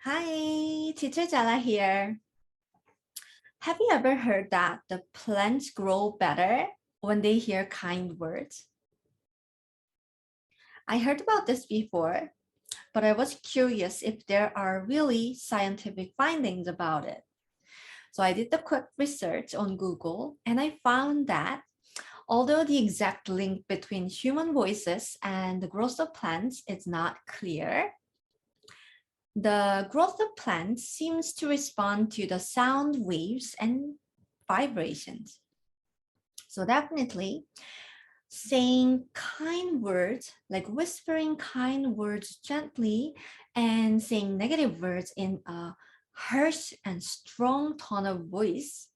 Hi, Teacher Jala here. Have you ever heard that the plants grow better when they hear kind words? I heard about this before, but I was curious if there are really scientific findings about it. So I did the quick research on Google and I found that although the exact link between human voices and the growth of plants is not clear, the growth of plants seems to respond to the sound waves and vibrations. So definitely saying kind words, like whispering kind words gently and saying negative words in a harsh and strong tone of voice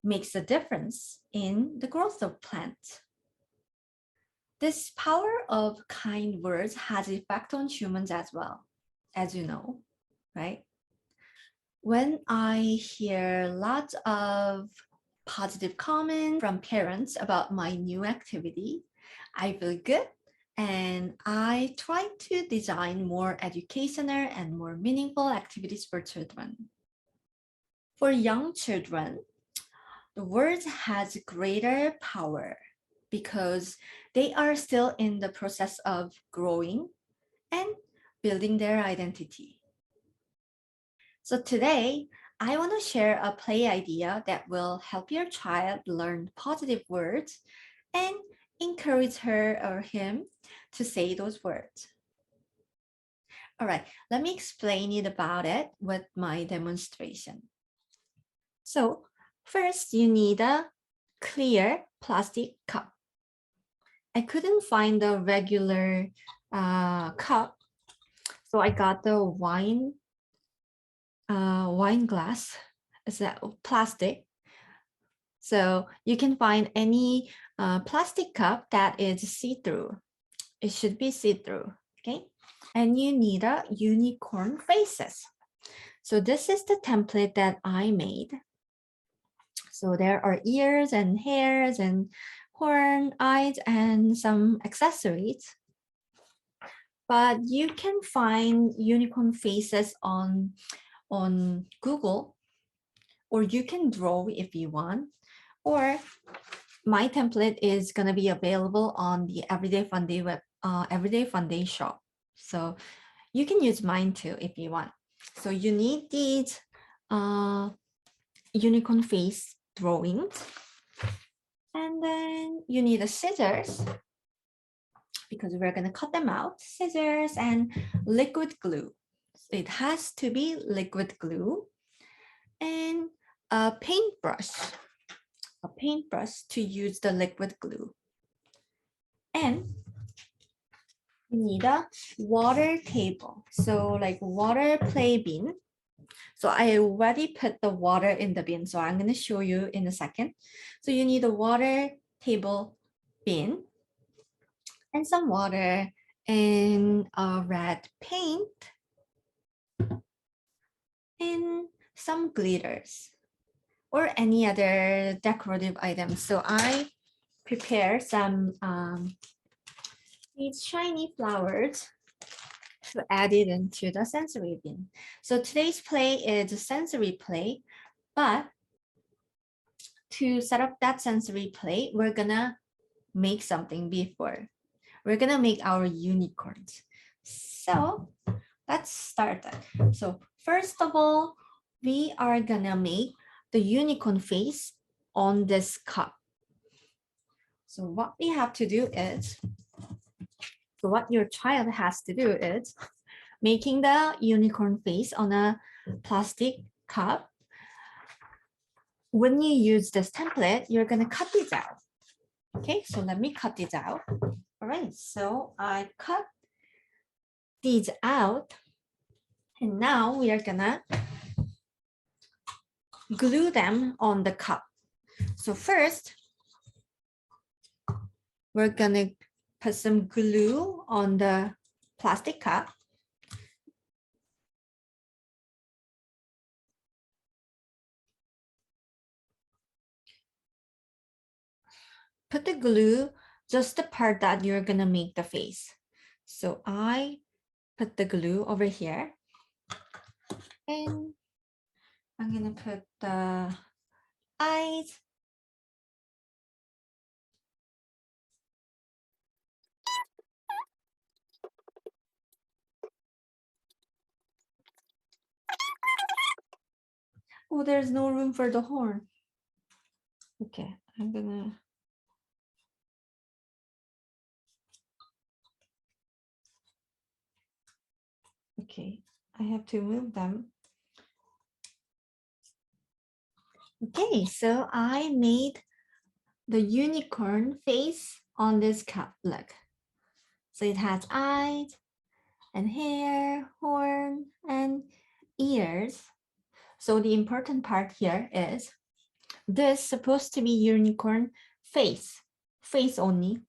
makes a difference in the growth of plants. This power of kind words has effect on humans as well, as you know, right? When I hear lots of positive comments from parents about my new activity, I feel good and I try to design more educational and more meaningful activities for children. For young children, the words has greater power because they are still in the process of growing and building their identity. So today, I want to share a play idea that will help your child learn positive words and encourage her or him to say those words. All right, let me explain it about it with my demonstration. So first, you need a clear plastic cup. I couldn't find the regular cup, so I got the wine glass. Is that plastic? So you can find any plastic cup that is see-through. It should be see-through, okay? And you need a unicorn faces. So this is the template that I made. So there are ears and hairs and horn, eyes, and some accessories. But you can find unicorn faces on Google, or you can draw if you want, or my template is going to be available on the Everyday Funday Everyday Funday shop. So you can use mine too if you want. So you need these unicorn face drawings, and then you need a scissors because we're going to cut them out, scissors and liquid glue. It has to be liquid glue, and a paintbrush to use the liquid glue. And you need a water table. So like water play bin. So I already put the water in the bin. So I'm going to show you in a second. So you need a water table bin and some water and a red paint and some glitters or any other decorative items. So I prepare some these shiny flowers to add it into the sensory bin. So today's play is a sensory play, but to set up that sensory play, we're gonna make something before. We're gonna make our unicorns. So let's start that. So first of all, we are gonna make the unicorn face on this cup. So what we have to do is, so what your child has to do is making the unicorn face on a plastic cup. When you use this template, you're gonna cut these out. Okay, so let me cut these out. All right, so I cut these out, and now we are gonna glue them on the cup. So first, we're gonna put some glue on the plastic cup. Put the glue just the part that you're gonna make the face. So I put the glue over here. And I'm gonna put the eyes. Oh, there's no room for the horn. Okay, I'm gonna. Okay, I have to move them. Okay, so I made the unicorn face on this cup. Look. So it has eyes and hair, horn, and ears. So the important part here is this supposed to be unicorn face only.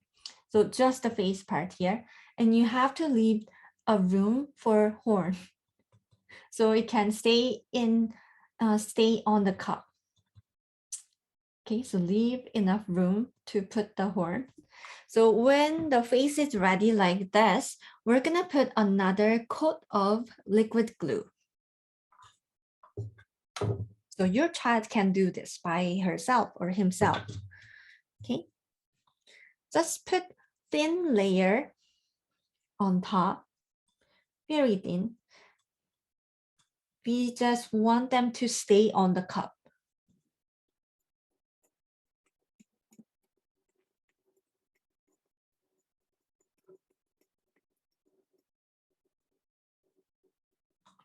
So just the face part here. And you have to leave a room for horn. So it can stay on the cup. Okay, so leave enough room to put the horn. So when the face is ready like this, we're gonna put another coat of liquid glue. So your child can do this by herself or himself. Okay, just put thin layer on top, very thin. We just want them to stay on the cup.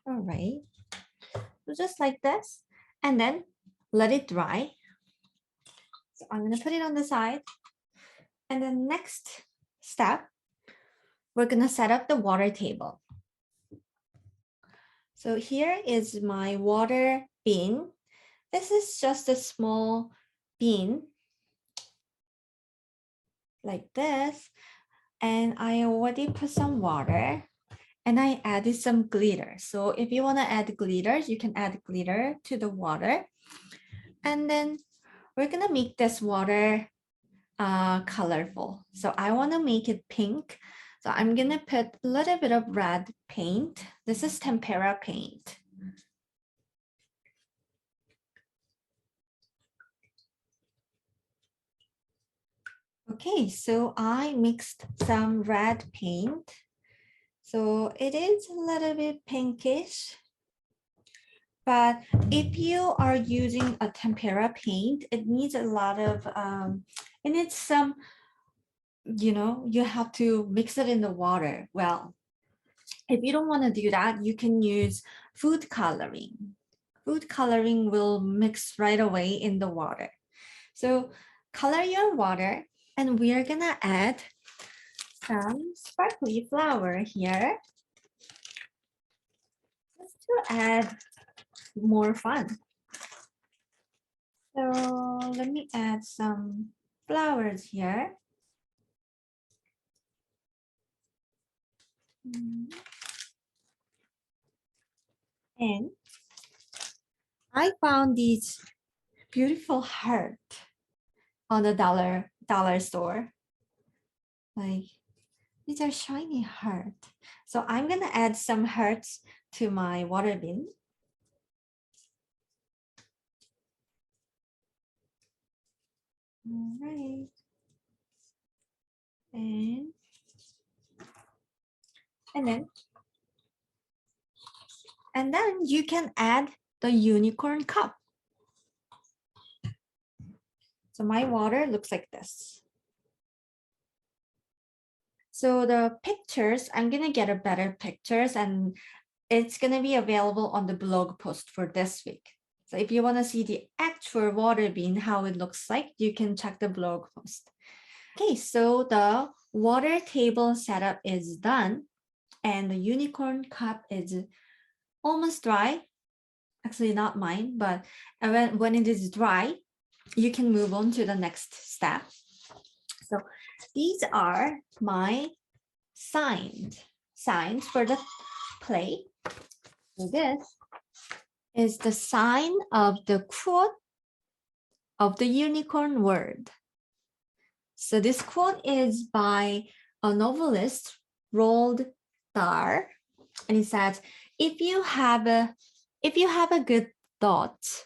All right, so just like this, and then let it dry. So I'm gonna put it on the side. And the next step, we're gonna set up the water table. So here is my water bin. This is just a small bin like this. And I already put some water and I added some glitter. So if you wanna add glitter, you can add glitter to the water. And then we're gonna make this water colorful. So I wanna make it pink. So I'm gonna put a little bit of red paint. This is tempera paint. Okay, so I mixed some red paint. So it is a little bit pinkish. But if you are using a tempera paint, it needs a lot of, it needs some, you have to mix it in the water. Well, if you don't want to do that, you can use food coloring. Food coloring will mix right away in the water. So color your water, and we are gonna add some sparkly flower here just to add more fun. So let me add some flowers here. And I found these beautiful heart on the dollar store. Like these are shiny heart. So I'm gonna add some hearts to my water bin. All right. And then you can add the unicorn cup. So my water looks like this. So the pictures, I'm gonna get a better pictures and it's gonna be available on the blog post for this week. So if you wanna see the actual water bin, how it looks like, you can check the blog post. Okay, so the water table setup is done and the unicorn cup is almost dry. Actually not mine, but when it is dry, you can move on to the next step. So these are my signs for the play. So this is the sign of the quote of the unicorn word. So this quote is by a novelist, Roald Dahl, and it says, if you have If you have a good thought,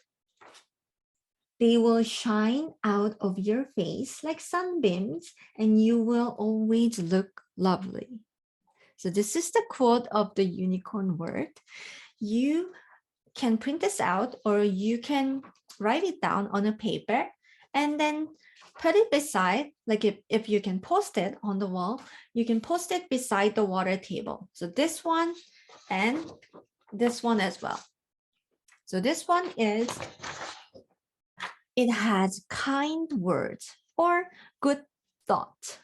they will shine out of your face like sunbeams, and you will always look lovely. So this is the quote of the unicorn word. You can print this out, or you can write it down on a paper and then put it beside, like if you can post it on the wall, you can post it beside the water table. So this one and this one as well. So this one is, it has kind words or good thought.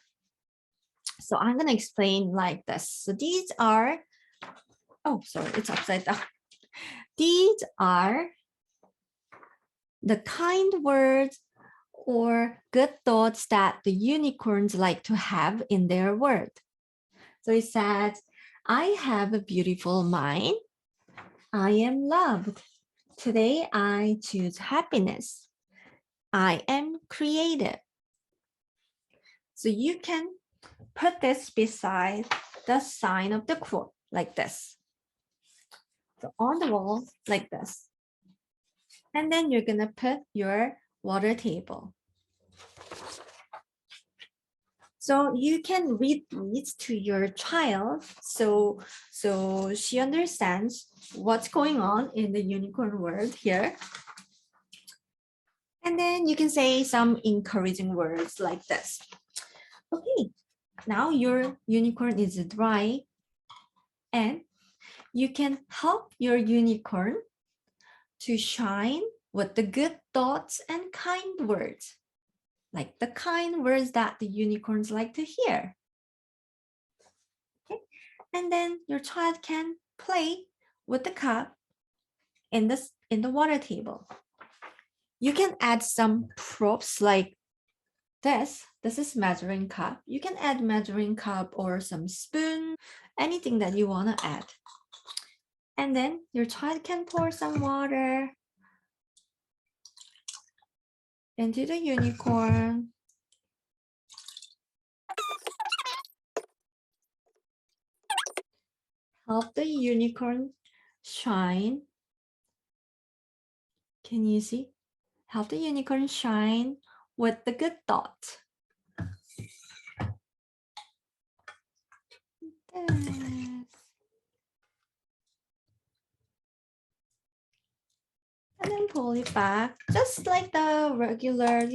So I'm going to explain like this. So these are, oh, sorry, it's upside down. These are the kind words or good thoughts that the unicorns like to have in their word. So it says, I have a beautiful mind. I am loved. Today I choose happiness. I am creative. So you can put this beside the sign of the quote like this. So on the wall like this. And then you're gonna put your water table. So you can read these to your child so she understands what's going on in the unicorn world here. And then you can say some encouraging words like this. Okay, now your unicorn is dry, and you can help your unicorn to shine with the good thoughts and kind words, like the kind words that the unicorns like to hear. Okay, and then your child can play with the cup in the water table. You can add some props like this. This is measuring cup. You can add measuring cup or some spoon, anything that you want to add. And then your child can pour some water into the unicorn. Help the unicorn shine. Can you see? Help the unicorn shine with the good thoughts. And then pull it back, just like the regular,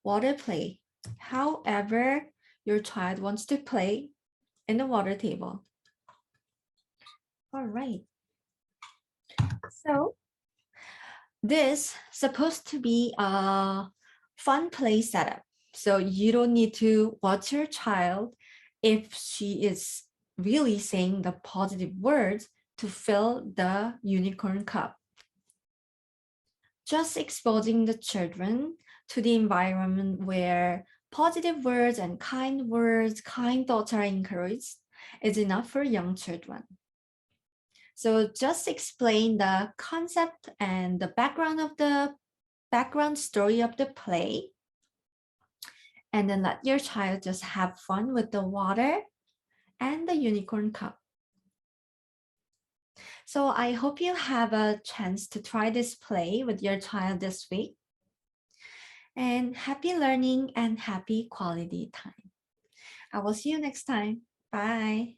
water play. However, your child wants to play in the water table. All right. So this supposed to be a fun play setup. So you don't need to watch your child if she is really saying the positive words to fill the unicorn cup. Just exposing the children to the environment where positive words and kind words, kind thoughts are encouraged is enough for young children. So just explain the concept and the background story of the play, and then let your child just have fun with the water and the unicorn cup. So I hope you have a chance to try this play with your child this week. And happy learning and happy quality time. I will see you next time. Bye.